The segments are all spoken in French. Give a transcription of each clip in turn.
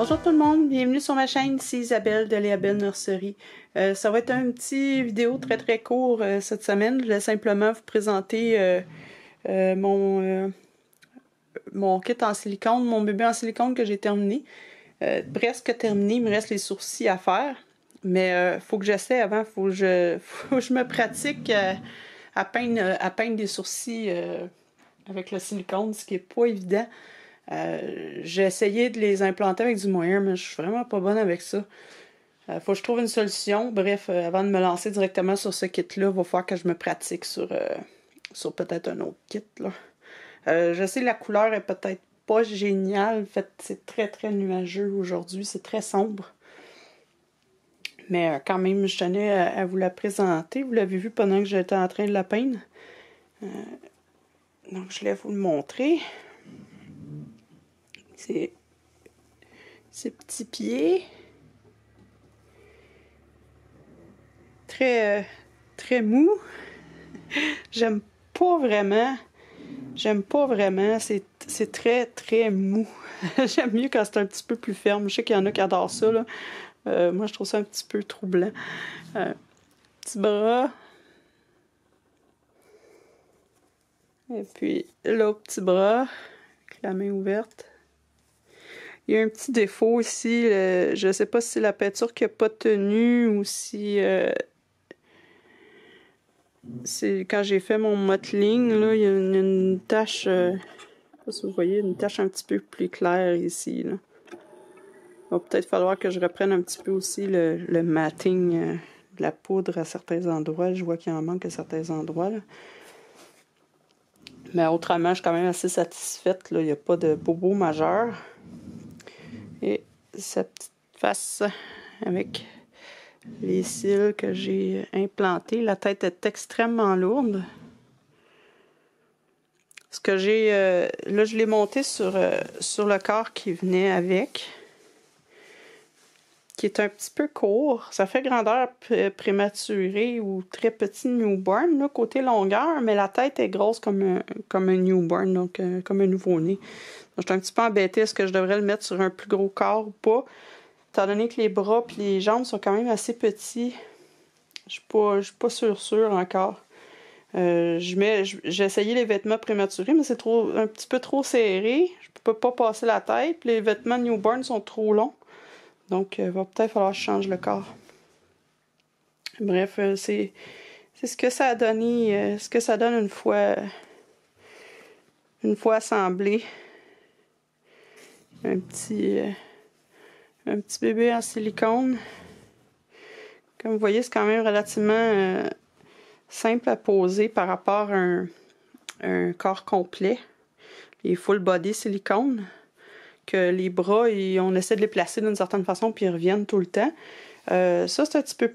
Bonjour tout le monde, bienvenue sur ma chaîne, ici Isabelle de Léabelle Nurserie. Ça va être un petit vidéo très court cette semaine. Je vais simplement vous présenter mon kit en silicone, mon bébé en silicone que j'ai terminé. Presque terminé, il me reste les sourcils à faire. Mais faut que j'essaie avant, faut que je me pratique à peindre des sourcils avec le silicone, ce qui est pas évident. J'ai essayé de les implanter avec du moyen, mais je suis vraiment pas bonne avec ça. Faut que je trouve une solution. Bref, avant de me lancer directement sur ce kit-là, il va falloir que je me pratique sur peut-être un autre kit, là. Je sais que la couleur est peut-être pas géniale. En fait, c'est très nuageux aujourd'hui. C'est très sombre. Mais quand même, je tenais à vous la présenter. Vous l'avez vu pendant que j'étais en train de la peindre. Donc, je vais vous le montrer. C'est ces petits pieds. Très mou. J'aime pas vraiment. C'est très mou. J'aime mieux quand c'est un petit peu plus ferme. Je sais qu'il y en a qui adorent ça, là. Moi, je trouve ça un petit peu troublant. Petit bras. Et puis, l'autre petit bras. Avec la main ouverte. Il y a un petit défaut ici. Je sais pas si c'est la peinture qui n'a pas tenu ou si... c'est quand j'ai fait mon mottling, là, il y a une tache, je sais pas si vous voyez, une tache un petit peu plus claire ici, là. Il va peut-être falloir que je reprenne un petit peu aussi le matting de la poudre à certains endroits. Je vois qu'il en manque à certains endroits, là. Mais autrement, je suis quand même assez satisfaite, là. Il n'y a pas de bobo majeur. Et sa petite face avec les cils que j'ai implantés. La tête est extrêmement lourde. Ce que j'ai... là, je l'ai monté sur le corps qui venait avec. Qui est un petit peu court. Ça fait grandeur prématurée ou très petit newborn, là, côté longueur. Mais la tête est grosse comme un newborn, donc comme un nouveau-né. Donc, je suis un petit peu embêtée. Est-ce que je devrais le mettre sur un plus gros corps ou pas? Étant donné que les bras et les jambes sont quand même assez petits, je suis pas sûre encore. J'ai essayé les vêtements prématurés, mais c'est un petit peu trop serré. Je peux pas passer la tête. Les vêtements newborn sont trop longs. Donc, il va peut-être falloir que je change le corps. Bref, c'est ce que ça a donné, ce que ça donne une fois assemblé. Un petit bébé en silicone. Comme vous voyez, c'est quand même relativement simple à poser par rapport à un corps complet. Les full body silicone. Que les bras, on essaie de les placer d'une certaine façon puis ils reviennent tout le temps. Ça, c'est un petit peu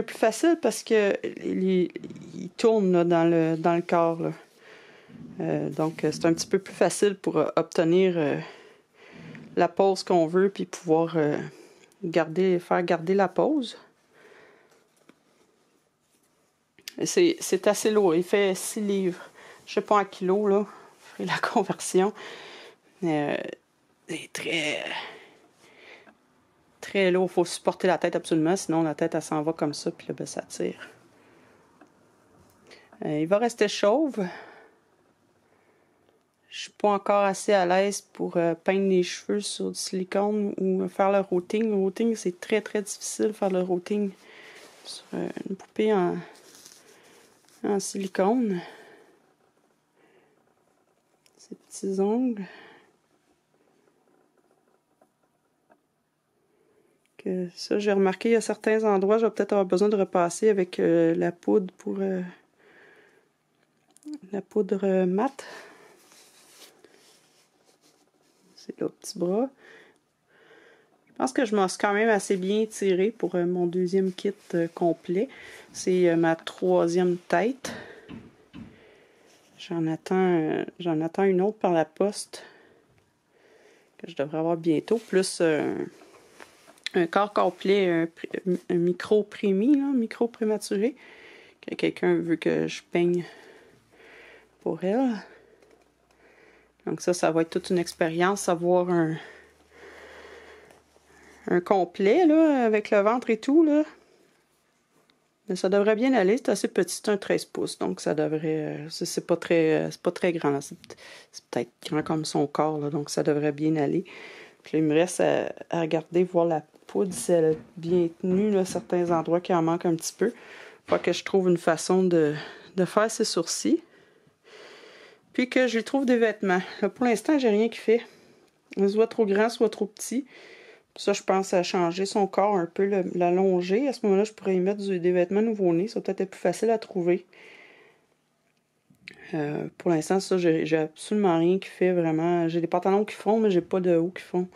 plus facile parce que ils tournent là, dans le corps. Là. Donc, c'est un petit peu plus facile pour obtenir la pose qu'on veut puis pouvoir faire garder la pose. C'est assez lourd. Il fait 6 livres. Je sais pas en kilos, là. Je ferai la conversion. C'est très lourd. Il faut supporter la tête absolument. Sinon, la tête, elle s'en va comme ça. Puis là, ben, ça tire. Il va rester chauve. Je suis pas encore assez à l'aise pour peindre les cheveux sur du silicone ou faire le routing. Le routing, c'est très difficile de faire le routing sur une poupée en silicone. Ces petits ongles. Ça, j'ai remarqué à certains endroits, je vais peut-être avoir besoin de repasser avec la poudre pour la poudre mat. C'est le petit bras. Je pense que je m'en suis quand même assez bien tiré pour mon deuxième kit complet. C'est ma 3e tête. J'en attends une autre par la poste que je devrais avoir bientôt, plus un corps complet, un micro prématuré, que quelqu'un veut que je peigne pour elle. Donc ça va être toute une expérience, avoir un complet, là, avec le ventre et tout, là. Mais ça devrait bien aller. C'est assez petit, c'est un 13 pouces, donc ça devrait... c'est pas très grand. C'est peut-être grand comme son corps, là, donc ça devrait bien aller. Puis là, il me reste à regarder, voir la poudre, si elle est bien tenue, là, certains endroits qui en manquent un petit peu. Faut que je trouve une façon de faire ses sourcils. Puis que je lui trouve des vêtements. Là, pour l'instant, j'ai rien qui fait. Soit trop grand, soit trop petit. Ça, je pense à changer son corps un peu, l'allonger. À ce moment-là, je pourrais y mettre des vêtements nouveau-nés. Ça va peut-être être plus facile à trouver. Pour l'instant, ça, j'ai absolument rien qui fait vraiment. J'ai des pantalons qui font, mais j'ai pas de hauts qui font.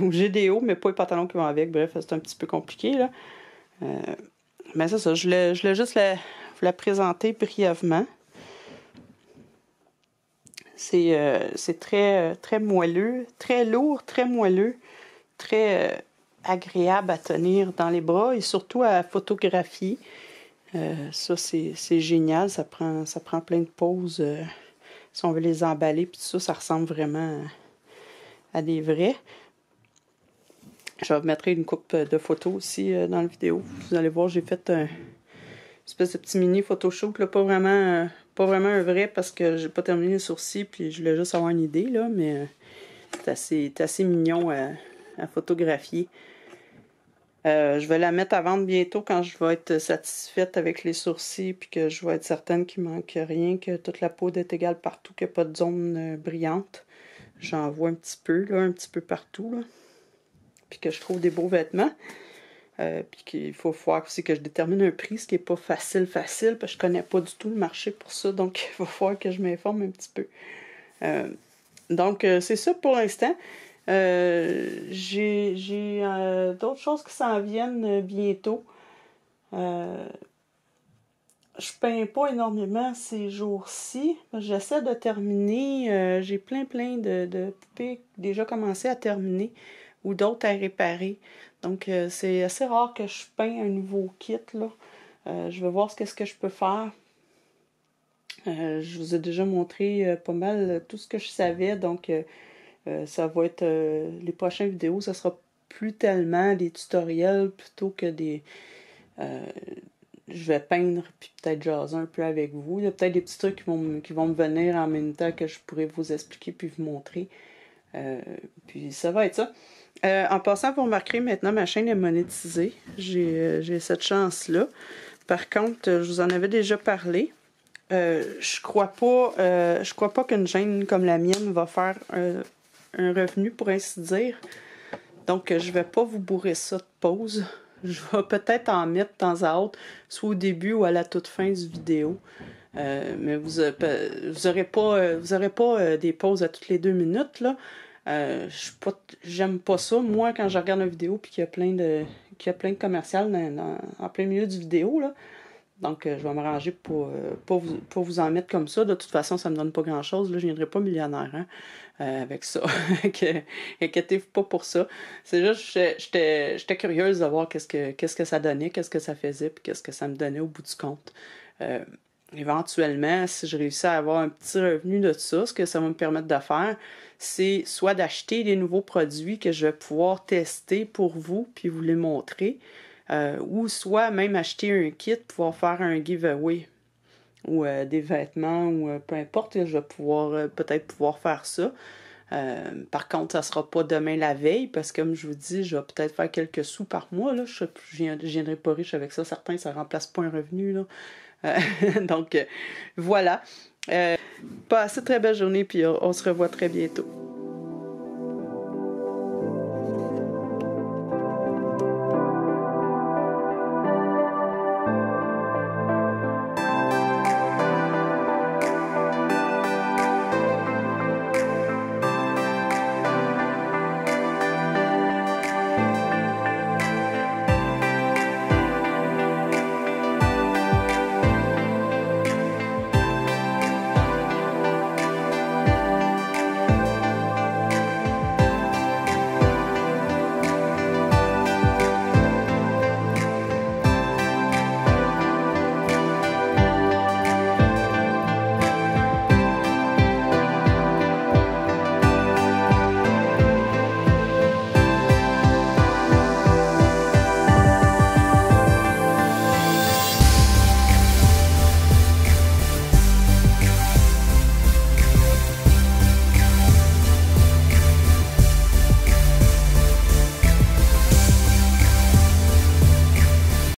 Ou j'ai des hauts, mais pas les pantalons qui vont avec. Bref, c'est un petit peu compliqué, là. Mais c'est ça, je voulais juste vous la présenter brièvement. C'est très moelleux, très lourd, très moelleux, très agréable à tenir dans les bras et surtout à photographier. Ça, c'est génial. Ça prend plein de poses. Si on veut les emballer, puis tout ça, ça ressemble vraiment à des vrais. Je vous mettrai une coupe de photos aussi dans la vidéo. Vous allez voir, j'ai fait une espèce de petit mini photoshoot, là, pas vraiment un vrai parce que j'ai pas terminé les sourcils, puis je voulais juste avoir une idée, là, mais c'est assez mignon à photographier. Je vais la mettre à vendre bientôt quand je vais être satisfaite avec les sourcils, puis que je vais être certaine qu'il manque rien, que toute la peau est égale partout, qu'il n'y a pas de zone brillante. J'en vois un petit peu, là, un petit peu partout, là. Puis que je trouve des beaux vêtements. Puis qu'il faut voir aussi que je détermine un prix, ce qui n'est pas facile, parce que je connais pas du tout le marché pour ça, donc il va falloir que je m'informe un petit peu. Donc, c'est ça pour l'instant. J'ai d'autres choses qui s'en viennent bientôt. Je peins pas énormément ces jours-ci. J'essaie de terminer. J'ai plein de poupées déjà commencé à terminer ou d'autres à réparer. Donc, c'est assez rare que je peins un nouveau kit, là. Je vais voir ce que je peux faire. Je vous ai déjà montré pas mal tout ce que je savais, donc ça va être les prochaines vidéos, ça sera plus tellement des tutoriels plutôt que des... je vais peindre puis peut-être jaser un peu avec vous. Il y a peut-être des petits trucs qui vont me venir en même temps que je pourrais vous expliquer puis vous montrer. Puis ça va être ça. En passant, vous remarquerez maintenant, ma chaîne est monétisée. J'ai cette chance-là. Par contre, je vous en avais déjà parlé. Je crois pas qu'une chaîne comme la mienne va faire un revenu, pour ainsi dire. Donc, je vais pas vous bourrer ça de pause. Je vais peut-être en mettre de temps à autre, soit au début ou à la toute fin du vidéo. Mais vous aurez pas des pauses à toutes les 2 minutes, là. J'aime pas ça. Moi, quand je regarde une vidéo puis qu'il y a plein de commerciales en plein milieu du vidéo, là. Donc, je vais m'arranger pour vous en mettre comme ça. De toute façon, ça me donne pas grand-chose. Là, je ne viendrai pas millionnaire, hein, avec ça. Inquiétez-vous pas pour ça. C'est juste, j'étais curieuse de voir qu'est-ce que ça donnait, qu'est-ce que ça faisait, puis qu'est-ce que ça me donnait au bout du compte. Éventuellement, si je réussis à avoir un petit revenu de ça, ce que ça va me permettre de faire, c'est soit d'acheter des nouveaux produits que je vais pouvoir tester pour vous, puis vous les montrer, ou soit même acheter un kit, pouvoir faire un giveaway, ou des vêtements, ou peu importe, je vais peut-être pouvoir faire ça. Par contre, ça sera pas demain la veille, parce que comme je vous dis, je vais peut-être faire quelques sous par mois, là. Je viendrai pas riche avec ça, certains, ça remplace pas un revenu, là. Donc, voilà. Passez très belle journée, puis on se revoit très bientôt.